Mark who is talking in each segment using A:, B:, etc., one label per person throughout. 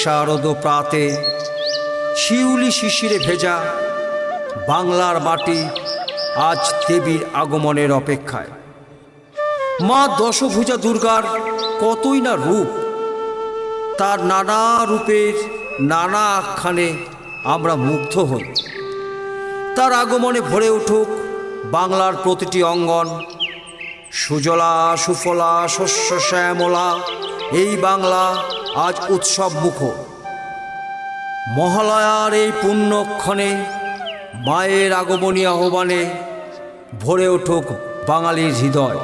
A: শারদ প্রাতে শিউলি শিশিরে ভেজা বাংলার মাটি আজ দেবীর আগমনের অপেক্ষায়। মা দশভুজা দুর্গার কতই না রূপ, তার নানা রূপের নানা আখ্যানে আমরা মুগ্ধ হই। তার আগমনে ভরে উঠুক বাংলার প্রতিটি অঙ্গন। সুজলা সুফলা শস্য শ্যামলা এই বাংলা আজ উৎসব মুখর। মহালয়ার এই পুণ্যক্ষণে মায়ের আগমনী আহ্বানে ভরে উঠুক বাঙালির হৃদয়।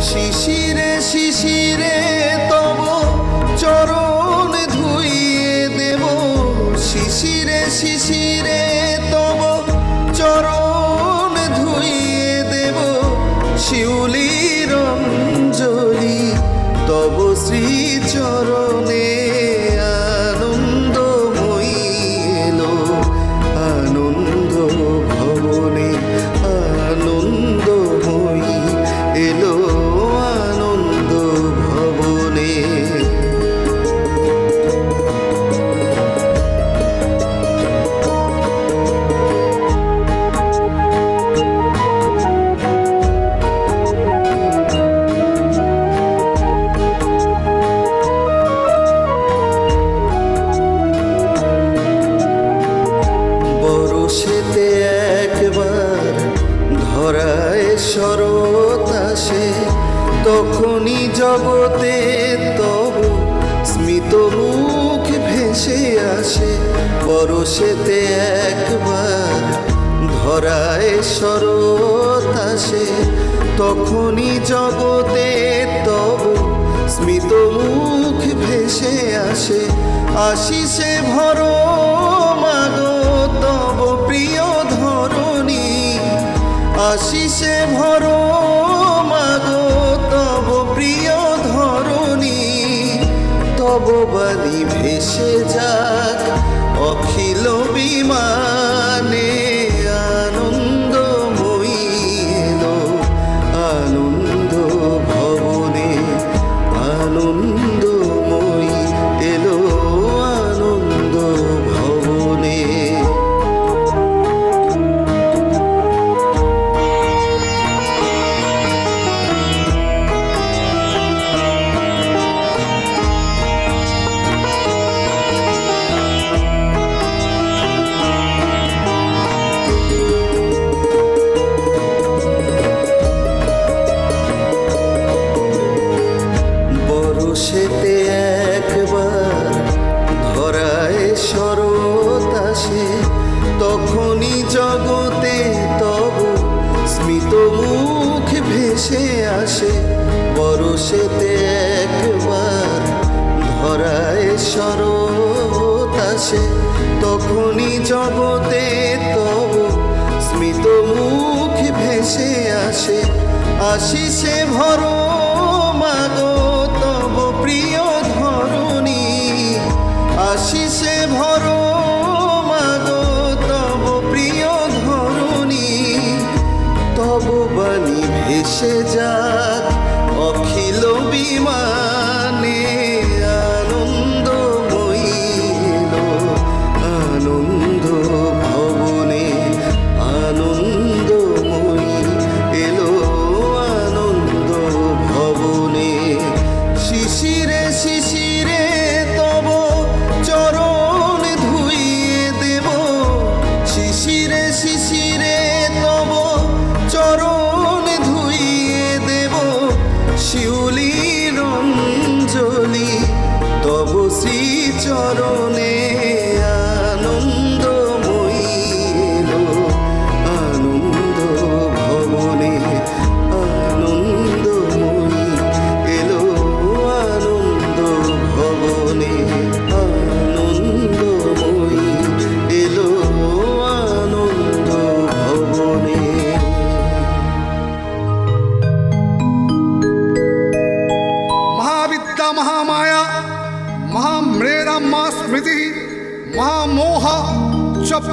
B: শিশিরে শিশিরে তব চরণ ধুইয়ে দেব, শিশিরে শিশিরে তব চরণ ধুইয়ে দেব, শিউলির অঞ্জলি তব শ্রীচরণে। আনন্দময়ী এলো আনন্দ ভবনে, আনন্দময়ী এলো আনন্দ ভবনে। বরষেতে একবার ধরায় শরৎ আসে, তখনই জগতে তব স্মিত মুখ ভেসে আসে। বরষেতে একবার ধরায় শরৎ আসে, তখনই জগতে তব স্মিত মুখ ভেসে আসে। আশিসে ভরো মাগো তব প্রিয় ধরণী, আশিসে ভরো মাগো তব প্রিয় ধরণী। তব বাণী ভেসে যাক অখিল বিমানে, আনন্দময়ী এলো আনন্দ ভবনে, আনন্দময়ী এলো আনন্দ ভবনে। বরষেতে একবার ধরায় শরৎ আসে, তখনই জগতে তব স্মিত মুখ ভেসে আসে। বরষেতে একবার ধরায় শরৎ আসে, তখনই জগতে তব স্মিত মুখ ভেসে আসে। আশিসে ভরো মাগো তব প্রিয় ধরণী, আশিসে ভরো মাগো তব প্রিয় ধরণী। তব বাণী ভেসে যাক অখিল বিমানে, আনন্দময়ী এলো আনন্দ ভবনে, আনন্দময়ী এলো আনন্দ ভবনে। শিশিরে শিশিরে তব চরণ ধুইয়ে দেব, শিশিরে শিশিরে তব চরণ ধুইয়ে দেব,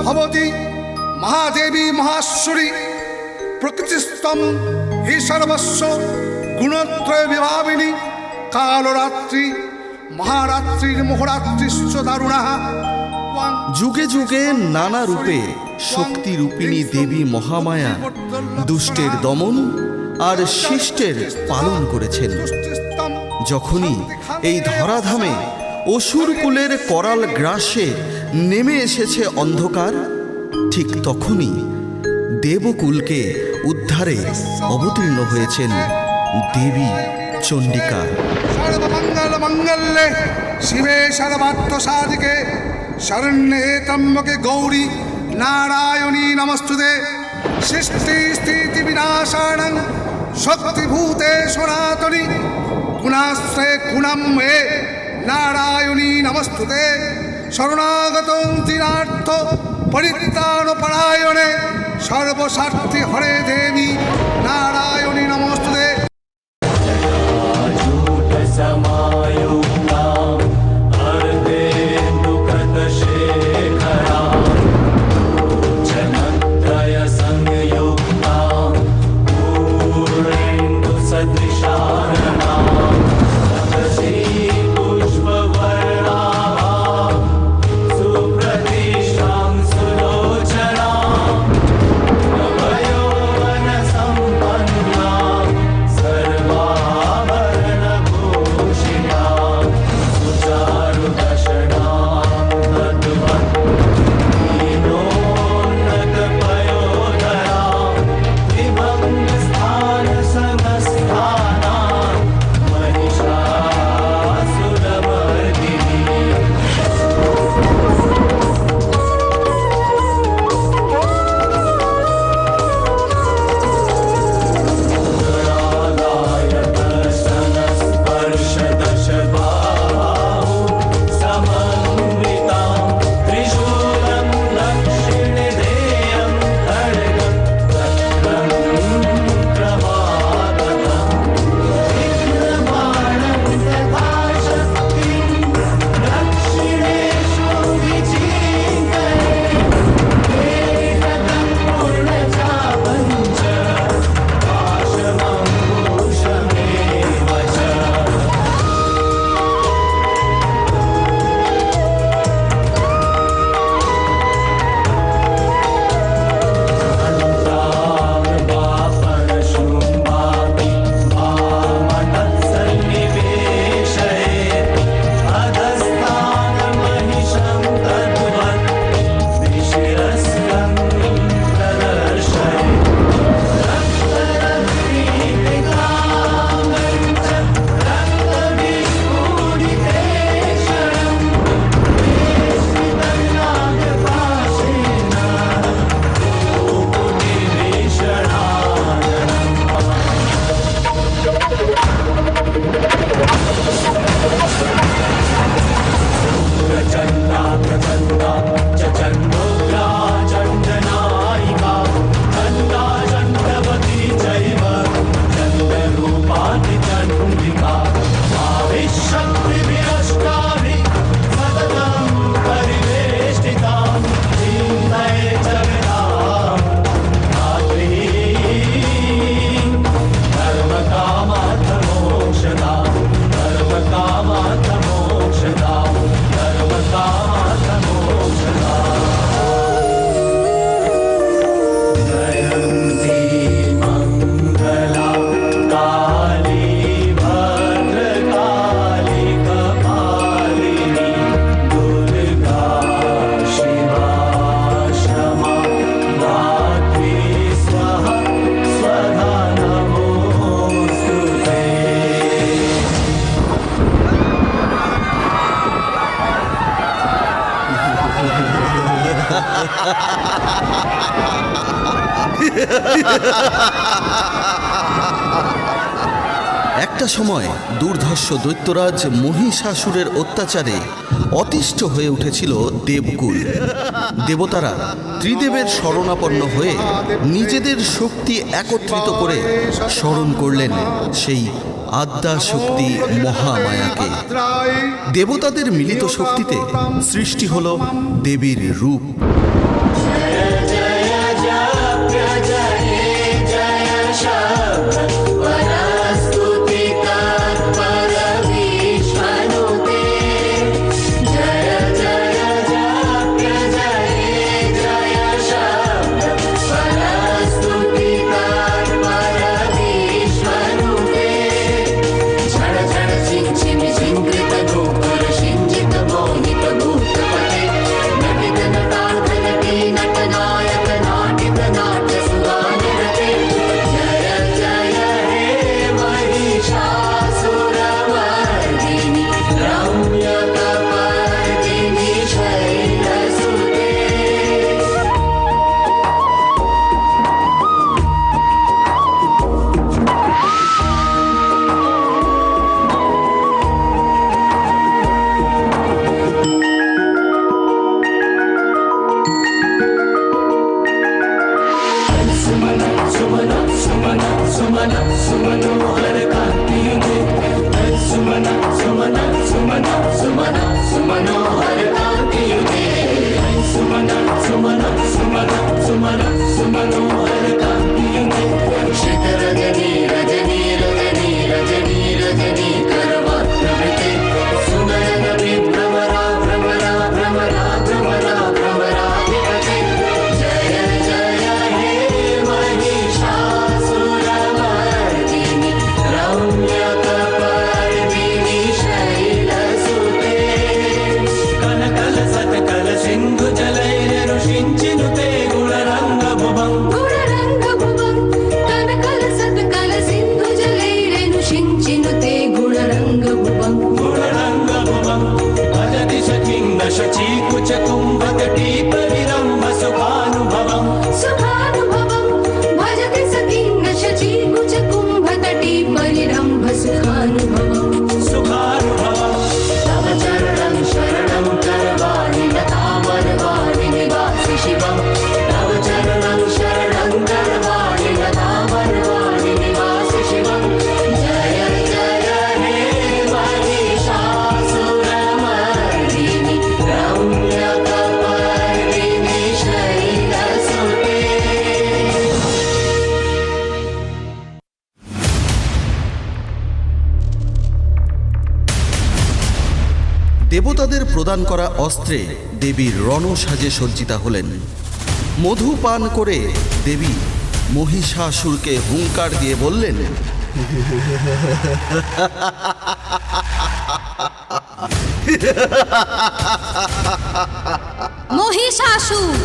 C: ভবতি মহাদেবী মহাশ্বরী প্রকৃতিস্তম হি সর্বস্ব গুণত্রয় বিভাবিনী কালরাত্রি মহারাত্রির মোহরাত্রিশ্চ দারুণাঃ।
B: যুগে যুগে নানা রূপে শক্তি রূপিণী দেবী মহামায়া দুষ্টের দমন আর শিষ্টের পালন করেছেন। যখনই এই ধরাধামে অসুরকুলের করাল গ্রাসে নেমে এসেছে অন্ধকার, ঠিক তখনই দেবকুলকে উদ্ধারে অবতীর্ণ হয়েছেন দেবী চণ্ডিকা।
C: সর্বমঙ্গল মঙ্গলে শিবে সর্বার্থ সাধিকে শরণ্যে ত্র্যম্বকে গৌরী নারায়ণী নমস্তুতে। সৃষ্টি স্থিতি বিনাশানং শক্তিভূতে সনাতনী গুণাশ্রয়ে গুণাম্যে নারায়ণী নমস্তুতে। শরণাগত দীনার্থ পরিত্রাণ পরায়ণে সর্বস্বার্থী হরে দেবী নারায়ণী নমস্তুতে।
B: একটা সময় দুর্ধর্ষ দৈত্যরাজ মহিষাসুরের অত্যাচারে অতিষ্ঠ হয়ে উঠেছিল দেবকুল। দেবতারা ত্রিদেবের শরণাপন্ন হয়ে নিজেদের শক্তি একত্রিত করে স্মরণ করলেন সেই আদ্যা শক্তি মহামায়াকে। দেবতাদের মিলিত শক্তিতে সৃষ্টি হল দেবীর রূপ। দেবতাদের প্রদান করা অস্ত্রে দেবী রণসাজে সজ্জিতা হলেন। মধু পান করে দেবী মহিষাসুরকে হুঙ্কার দিয়ে বললেন,
D: মহিষাসুর,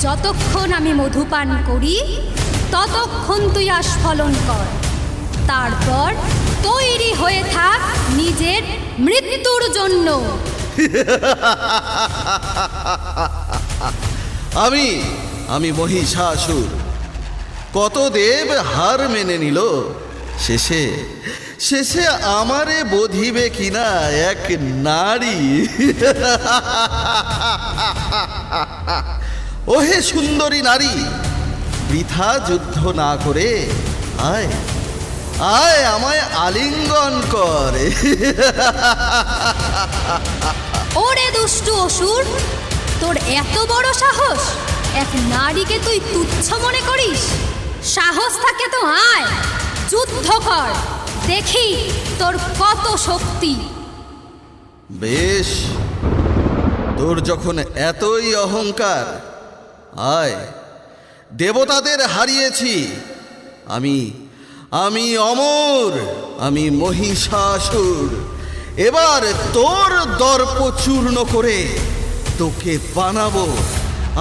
D: যতক্ষণ আমি মধুপান করি ততক্ষণ তুই আস্ফলন কর, তারপর তৈরি হয়ে থাক নিজের মৃত্যুর জন্য।
B: আমি মহিষাসুর। কত দেব হার মেনে নিল, শেষে আমারে বোধিবে কিনা এক নারী। ওহে সুন্দরী নারী, বৃথা যুদ্ধ না করে আয় আয় আমায় আলিঙ্গন কর।
D: ওরে দুষ্টু অসুর, তোর এত বড় সাহস, এক নারীকে তুই তুচ্ছ মনে করিস? সাহস থাকে তো আয়, যুদ্ধ কর, দেখি তোর কত শক্তি।
B: বেশ, তোর যখন এতই অহংকার, আয়। দেবতাদের হারিয়েছি, আমি অমর, আমি মহিষাসুর। এবার তোর দর্প চূর্ণ করে তোকে বানাবো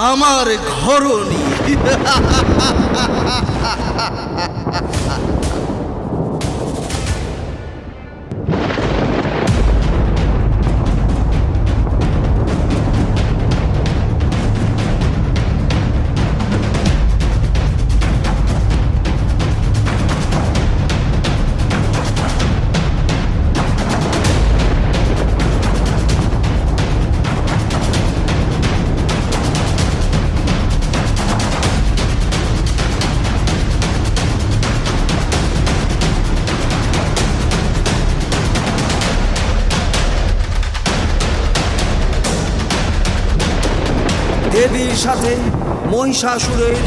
B: আমার ঘরণী।
A: দেবীর সাথে মহিষাসুরের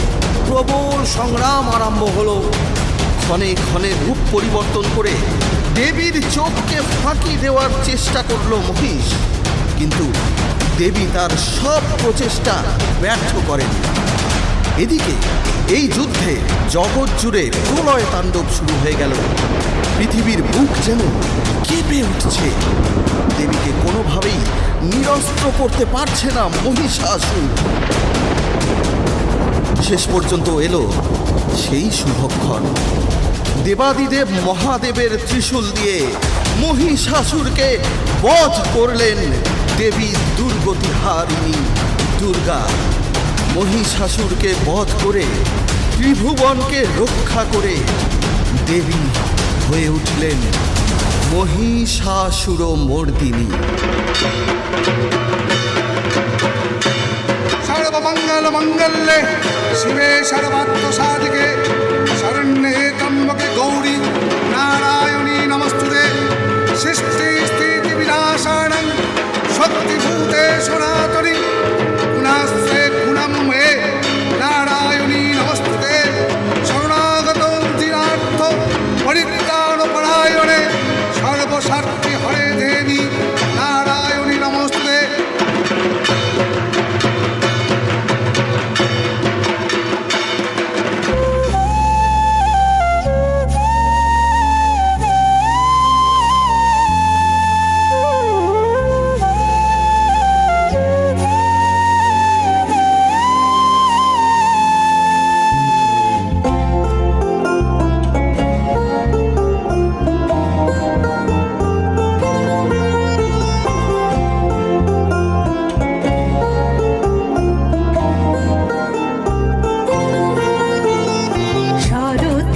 A: প্রবল সংগ্রাম আরম্ভ হলো।
B: ক্ষণে ক্ষণে রূপ পরিবর্তন করে দেবীর চোখকে ফাঁকি দেওয়ার চেষ্টা করল মহিষ, কিন্তু দেবী তার সব প্রচেষ্টা ব্যর্থ করেন। এদিকে এই যুদ্ধে জগৎ জুড়ে প্রলয় তাণ্ডব শুরু হয়ে গেল। পৃথিবীর বুক যেন কেঁপে উঠছে। দেবীকে কোনোভাবেই নিরস্ত্র করতে পারছে না মহিষাসুর। শেষ পর্যন্ত এলো সেই শুভক্ষণ। দেবাদিদেব মহাদেবের ত্রিশূল দিয়ে মহিষাসুরকে বধ করলেন দেবী দুর্গতিহারিণী দুর্গা। মহিষাসুরকে বধ করে ত্রিভুবনকে রক্ষা করে দেবী হয়ে উঠলেন মহিষাসুরমর্দিনী।
C: সর্বমঙ্গল মঙ্গলে শিবে সর্বার্থ সাধিকে শরণ্যে ত্র্যম্বকে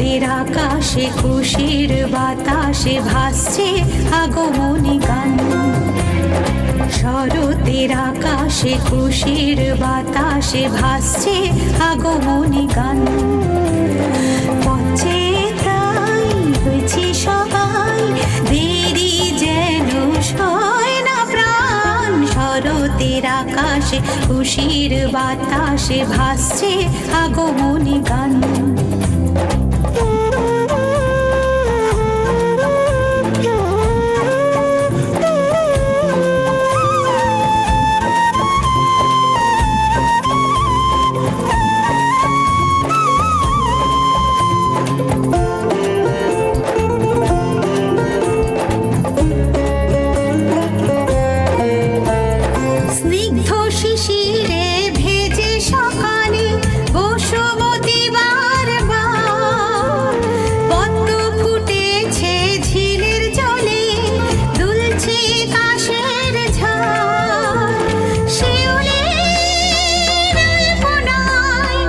E: শরতের আকাশে খুশির বাতাসে ভাসছে আগমনী গান। শরতের আকাশে খুশির বাতাসে ভাসছে আগমনী গান। পথে তাই হয়েছি সবাই, দেরি যেন সয় না প্রাণ। শরতের আকাশে খুশির বাতাসে ভাসছে আগমনী গান। স্নিগ্ধ শিশিরে ভেজে সকালে বসুমতী বারবার, পদ্ম ফুটেছে ঝিলের জলে, দুলছে কাশের ঝাড়। শিউলির আলপনায়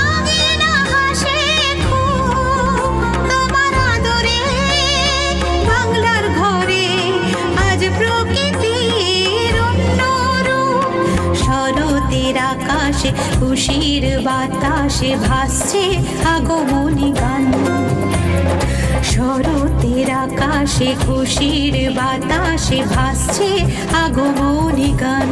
E: আঙিনা হাসে খুব, তোমার আদরে বাংলার ঘরে আজ প্রকৃতির অন্য রূপ। শরতের আকাশে খুশির বাতাসে ভাসছে আগমনী গান। শরতের আকাশে খুশির বাতাসে ভাসছে আগমনী গান।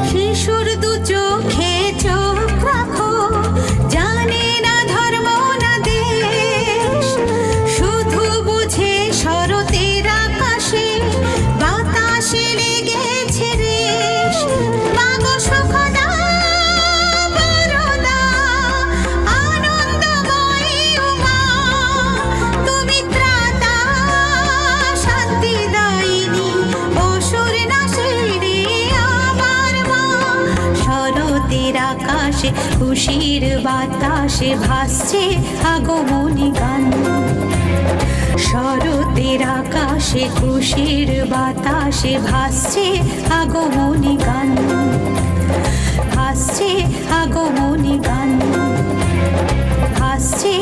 E: শিশুর দু চোখে চোখ রাখো, জানে না ধর্ম না দেশ, শুধু বুঝে শরতের আকাশে বাতাসে লেগেছে রেশ। মাগো সুখদা বরদা আনন্দময়ী উমা, তুমি ত্রাতা শান্তিদায়িনী, অসুর নাশিনী আমার মা। শরতের আকাশে খুশির বাতাসে ভাসছে আগমনী গান। শরতের আকাশে খুশির বাতাসে ভাসছে আগমনী গান। ভাসছে আগমনী গান। ভাসছে